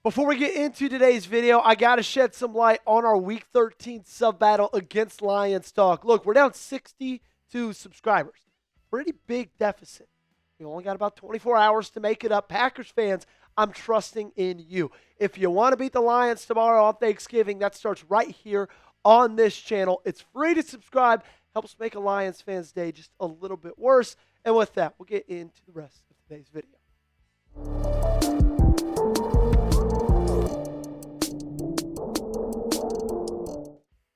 Before we get into today's video, I got to shed some light on our Week 13 sub-battle against Lions Talk. Look, we're down 62 subscribers. Pretty big deficit. We only got about 24 hours to make it up. Packers fans, I'm trusting in you. If you want to beat the Lions tomorrow on Thanksgiving, that starts right here on this channel. It's free to subscribe. Helps make a Lions fan's day just a little bit worse. And with that, we'll get into the rest of today's video.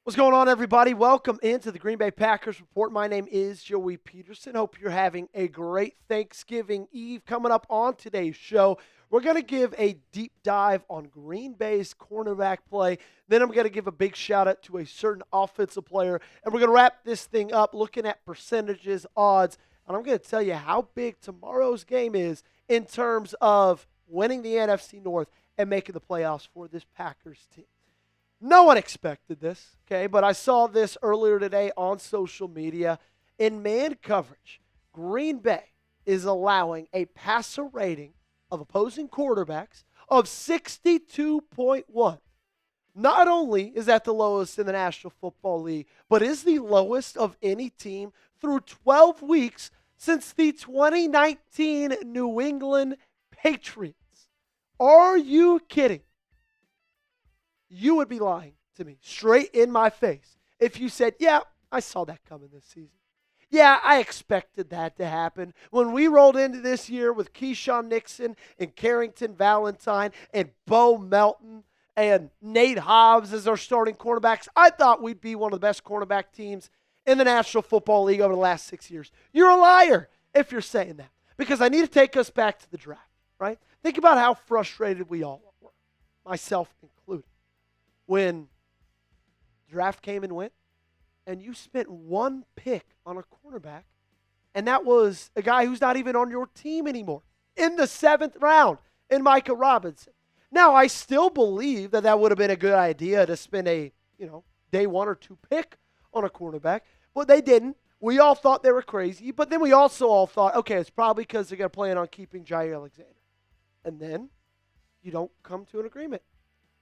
What's going on, everybody? Welcome into the Green Bay Packers Report. My name is Joey Petersen. Hope you're having a great Thanksgiving Eve. Coming up on today's show, we're going to give a deep dive on Green Bay's cornerback play. Then I'm going to give a big shout out to a certain offensive player. And we're going to wrap this thing up looking at percentages, odds. And I'm going to tell you how big tomorrow's game is in terms of winning the NFC North and making the playoffs for this Packers team. No one expected this, okay? But I saw this earlier today on social media. In man coverage, Green Bay is allowing a passer rating of opposing quarterbacks of 62.1. Not only is that the lowest in the National Football League, but is the lowest of any team through 12 weeks since the 2019 New England Patriots. Are you kidding? You would be lying to me straight in my face if you said, yeah, I saw that coming this season. Yeah, I expected that to happen. When we rolled into this year with Keisean Nixon and Carrington Valentine and Bo Melton and Nate Hobbs as our starting cornerbacks, I thought we'd be one of the best cornerback teams in the National Football League over the last 6 years. You're a liar if you're saying that, because I need to take us back to the draft, right? Think about how frustrated we all were, myself included, when the draft came and went, and you spent one pick on a cornerback, and that was a guy who's not even on your team anymore, in the 7th round, in Micah Robinson. Now, I still believe that would have been a good idea to spend a, day 1 or 2 pick on a cornerback, but they didn't. We all thought they were crazy, but then we also all thought, okay, it's probably because they're going to plan on keeping Jair Alexander. And then you don't come to an agreement.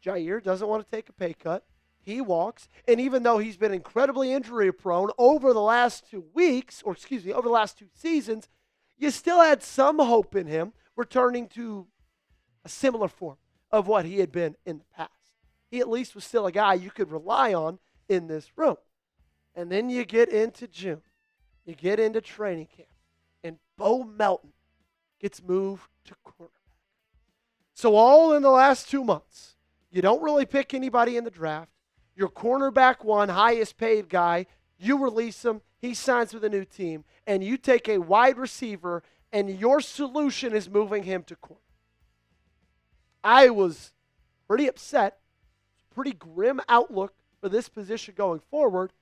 Jair doesn't want to take a pay cut. He walks. And even though he's been incredibly injury prone over the last 2 weeks, over the last 2 seasons, you still had some hope in him returning to a similar form of what he had been in the past. He at least was still a guy you could rely on in this room. And then you get into June. You get into training camp. And Bo Melton gets moved to cornerback. So all in the last 2 months, you don't really pick anybody in the draft. Your cornerback one, highest paid guy, you release him, he signs with a new team, and you take a wide receiver, and your solution is moving him to corner. I was pretty upset, pretty grim outlook for this position going forward,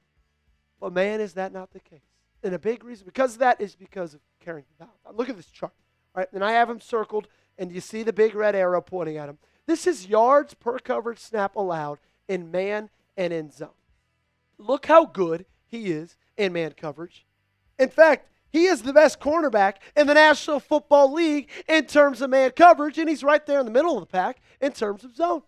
but man, is that not the case. And a big reason because of that is because of Carrington Valentine. Look at this chart, right? And I have him circled, and you see the big red arrow pointing at him. This is yards per coverage snap allowed in man and in zone. Look how good he is in man coverage. In fact, he is the best cornerback in the National Football League in terms of man coverage, and he's right there in the middle of the pack in terms of zone.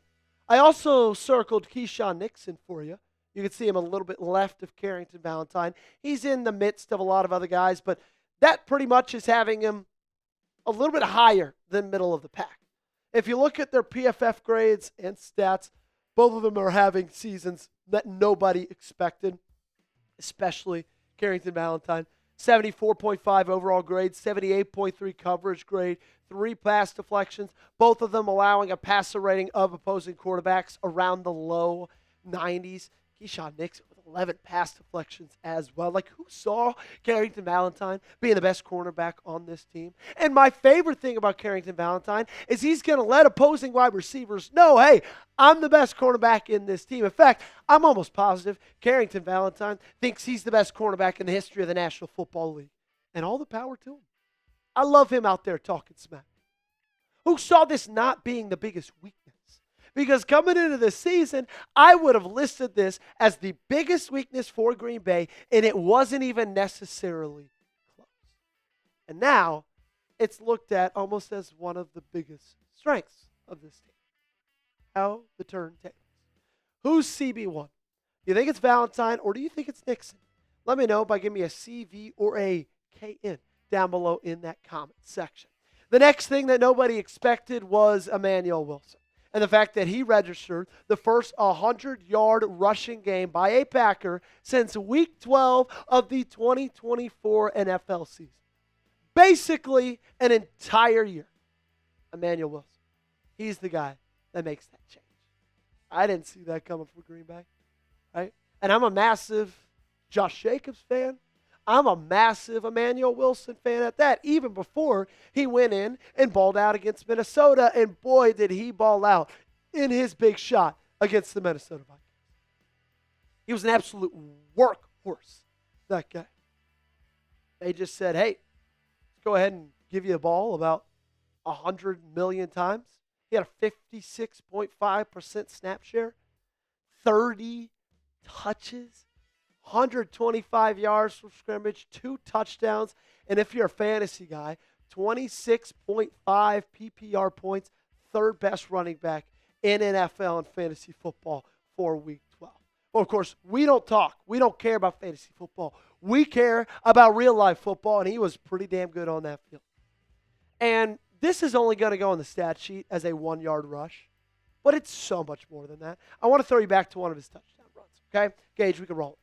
I also circled Keisean Nixon for you. You can see him a little bit left of Carrington Valentine. He's in the midst of a lot of other guys, but that pretty much is having him a little bit higher than middle of the pack. If you look at their PFF grades and stats, both of them are having seasons that nobody expected, especially Carrington Valentine. 74.5 overall grade, 78.3 coverage grade, 3 pass deflections, both of them allowing a passer rating of opposing quarterbacks around the low 90s. Keisean Nixon with 11 pass deflections as well. Like, who saw Carrington Valentine being the best cornerback on this team? And my favorite thing about Carrington Valentine is he's going to let opposing wide receivers know, hey, I'm the best cornerback in this team. In fact, I'm almost positive Carrington Valentine thinks he's the best cornerback in the history of the National Football League. And all the power to him. I love him out there talking smack. Who saw this not being the biggest weakness? Because coming into the season, I would have listed this as the biggest weakness for Green Bay, and it wasn't even necessarily close. And now it's looked at almost as one of the biggest strengths of this team. Now the turntables. Who's CB1? Do you think it's Valentine or do you think it's Nixon? Let me know by giving me a CV or a KN down below in that comment section. The next thing that nobody expected was Emanuel Wilson and the fact that he registered the first 100-yard rushing game by a Packer since Week 12 of the 2024 NFL season. Basically, an entire year. Emanuel Wilson. He's the guy that makes that change. I didn't see that coming from Green Bay, right? And I'm a massive Josh Jacobs fan. I'm a massive Emanuel Wilson fan at that, even before he went in and balled out against Minnesota. And boy, did he ball out in his big shot against the Minnesota Vikings. He was an absolute workhorse, that guy. They just said, hey, let's go ahead and give you a ball about 100 million times. He had a 56.5% snap share, 30 touches, 125 yards from scrimmage, 2 touchdowns, and if you're a fantasy guy, 26.5 PPR points, third best running back in NFL and fantasy football for Week 12. Well, of course, we don't talk. We don't care about fantasy football. We care about real-life football, and he was pretty damn good on that field. And this is only going to go on the stat sheet as a 1-yard rush, but it's so much more than that. I want to throw you back to one of his touchdown runs, okay? Gage, we can roll it.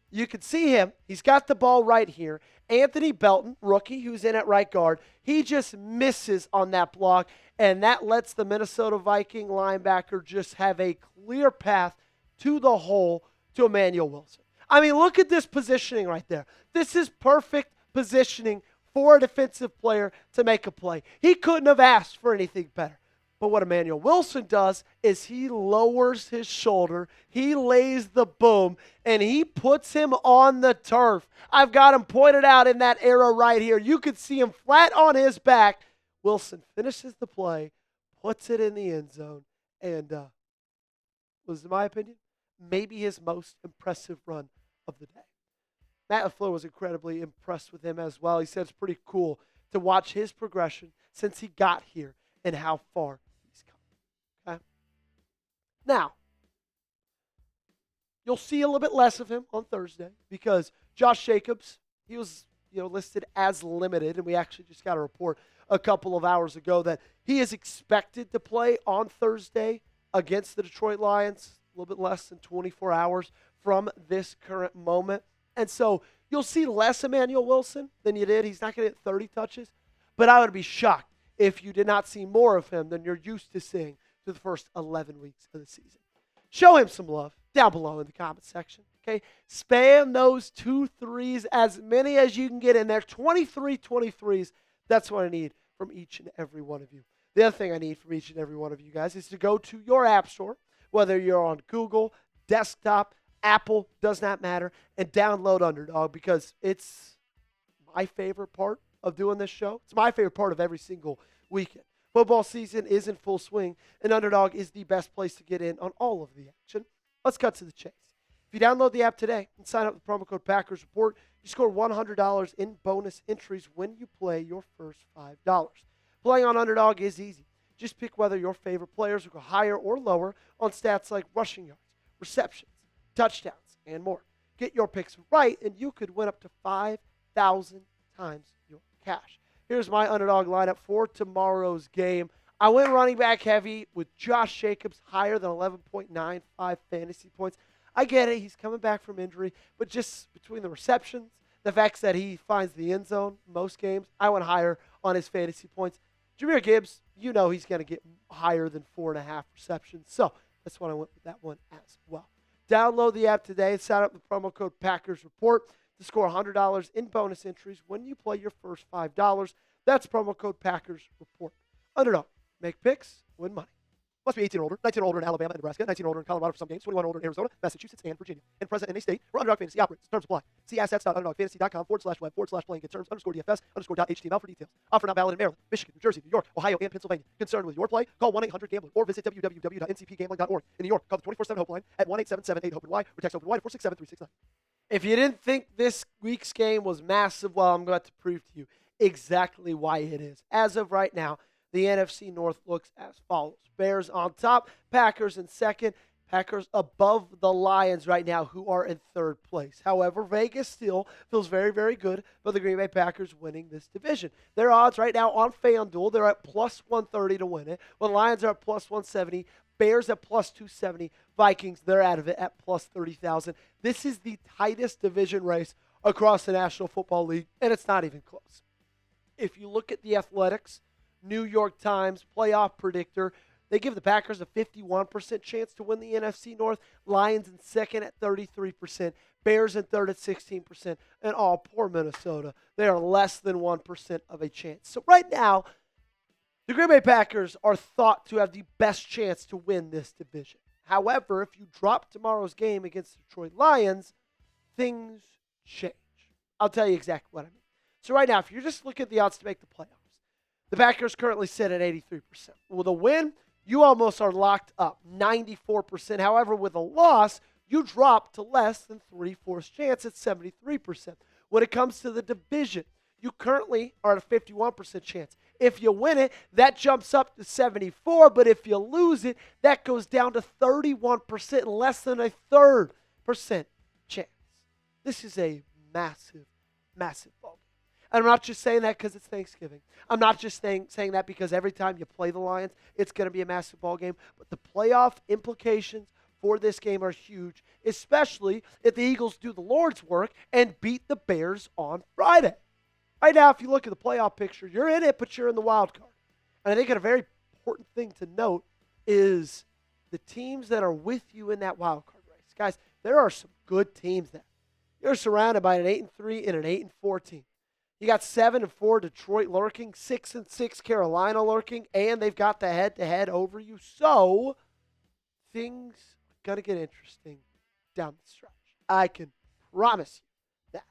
You can see him. He's got the ball right here. Anthony Belton, rookie, who's in at right guard, he just misses on that block, and that lets the Minnesota Viking linebacker just have a clear path to the hole to Emanuel Wilson. I mean, look at this positioning right there. This is perfect positioning for a defensive player to make a play. He couldn't have asked for anything better. But what Emanuel Wilson does is he lowers his shoulder, he lays the boom, and he puts him on the turf. I've got him pointed out in that arrow right here. You could see him flat on his back. Wilson finishes the play, puts it in the end zone, and was, in my opinion, maybe his most impressive run of the day. Matt LaFleur was incredibly impressed with him as well. He said it's pretty cool to watch his progression since he got here and how far he's come. Okay? Now, you'll see a little bit less of him on Thursday because Josh Jacobs, he was listed as limited, and we actually just got a report a couple of hours ago that he is expected to play on Thursday against the Detroit Lions, a little bit less than 24 hours from this current moment. And so you'll see less Emanuel Wilson than you did. He's not going to get 30 touches, but I would be shocked if you did not see more of him than you're used to seeing through the first 11 weeks of the season. Show him some love down below in the comment section, okay? Spam those 2 threes, as many as you can get in there. 23 23s, that's what I need from each and every one of you. The other thing I need from each and every one of you guys is to go to your app store, whether you're on Google, desktop, Apple, does not matter, and download Underdog because it's my favorite part of doing this show. It's my favorite part of every single weekend. Football season is in full swing, and Underdog is the best place to get in on all of the action. Let's cut to the chase. If you download the app today and sign up with promo code Packers Report, you score $100 in bonus entries when you play your first $5. Playing on Underdog is easy. Just pick whether your favorite players will go higher or lower on stats like rushing yards, receptions, touchdowns, and more. Get your picks right, and you could win up to 5,000 times your cash. Here's my Underdog lineup for tomorrow's game. I went running back heavy with Josh Jacobs, higher than 11.95 fantasy points. I get it. He's coming back from injury, but just between the receptions, the fact that he finds the end zone most games, I went higher on his fantasy points. Jahmyr Gibbs, you know he's going to get higher than 4.5 receptions, so that's why I went with that one as well. Download the app today and sign up with promo code Packers Report to score $100 in bonus entries when you play your first $5. That's promo code Packers Report. Underdog. Make picks, win money. Must be 18 or older, 19 or older in Alabama and Nebraska, 19 or older in Colorado for some games, 21 or older in Arizona, Massachusetts, and Virginia. And present in a state where Underdog Fantasy operates. Terms apply. See assets.underdogfantasy.com/web/playing get terms_DFS_DHTML for details. Offer not valid in Maryland, Michigan, New Jersey, New York, Ohio, and Pennsylvania. Concerned with your play? Call 1-800-GAMBLER or visit www.ncpgambling.org. In New York, call the 24/7 Hope line at 1-877-8-HOPE-NY or text HOPE-NY to 467-369. If you didn't think this week's game was massive, well, I'm going to prove to you exactly why it is. As of right now, the NFC North looks as follows. Bears on top, Packers in second, Packers above the Lions right now, who are in third place. However, Vegas still feels very, very good about the Green Bay Packers winning this division. Their odds right now on FanDuel, they're at plus 130 to win it. Well, the Lions are at plus 170. Bears at plus 270. Vikings, they're out of it at plus 30,000. This is the tightest division race across the National Football League, and it's not even close. If you look at the Athletics, New York Times playoff predictor, they give the Packers a 51% chance to win the NFC North. Lions in second at 33%. Bears in third at 16%. And poor Minnesota. They are less than 1% of a chance. So right now, the Green Bay Packers are thought to have the best chance to win this division. However, if you drop tomorrow's game against the Detroit Lions, things change. I'll tell you exactly what I mean. So right now, if you're just looking at the odds to make the playoffs, the Packers currently sit at 83%. With a win, you almost are locked up, 94%. However, with a loss, you drop to less than 3/4 chance at 73%. When it comes to the division, you currently are at a 51% chance. If you win it, that jumps up to 74, but if you lose it, that goes down to 31%, less than a 1/3% chance. This is a massive, massive ballgame. And I'm not just saying that because it's Thanksgiving. I'm not just saying that because every time you play the Lions, it's going to be a massive ball game. But the playoff implications for this game are huge, especially if the Eagles do the Lord's work and beat the Bears on Friday. Right now, if you look at the playoff picture, you're in it, but you're in the wild card. And I think a very important thing to note is the teams that are with you in that wild card race. Guys, there are some good teams there. You're surrounded by an 8-3 and an 8-4 team. You got 7-4 Detroit lurking, 6-6 Carolina lurking, and they've got the head-to-head over you. So things are going to get interesting down the stretch. I can promise you that.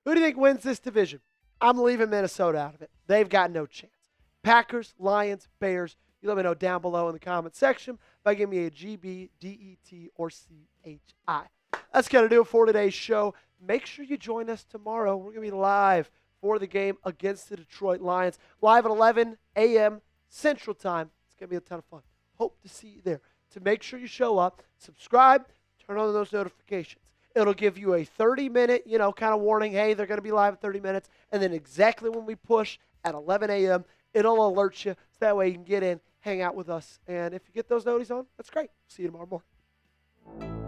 Who do you think wins this division? I'm leaving Minnesota out of it. They've got no chance. Packers, Lions, Bears. You let me know down below in the comment section by giving me a GB, DET, or CHI. That's going to do it for today's show. Make sure you join us tomorrow. We're going to be live for the game against the Detroit Lions. Live at 11 a.m. Central Time. It's going to be a ton of fun. Hope to see you there. To make sure you show up, subscribe, turn on those notifications. It'll give you a 30-minute, kind of warning, hey, they're going to be live in 30 minutes. And then exactly when we push at 11 a.m., it'll alert you. So that way you can get in, hang out with us. And if you get those noties on, that's great. See you tomorrow morning.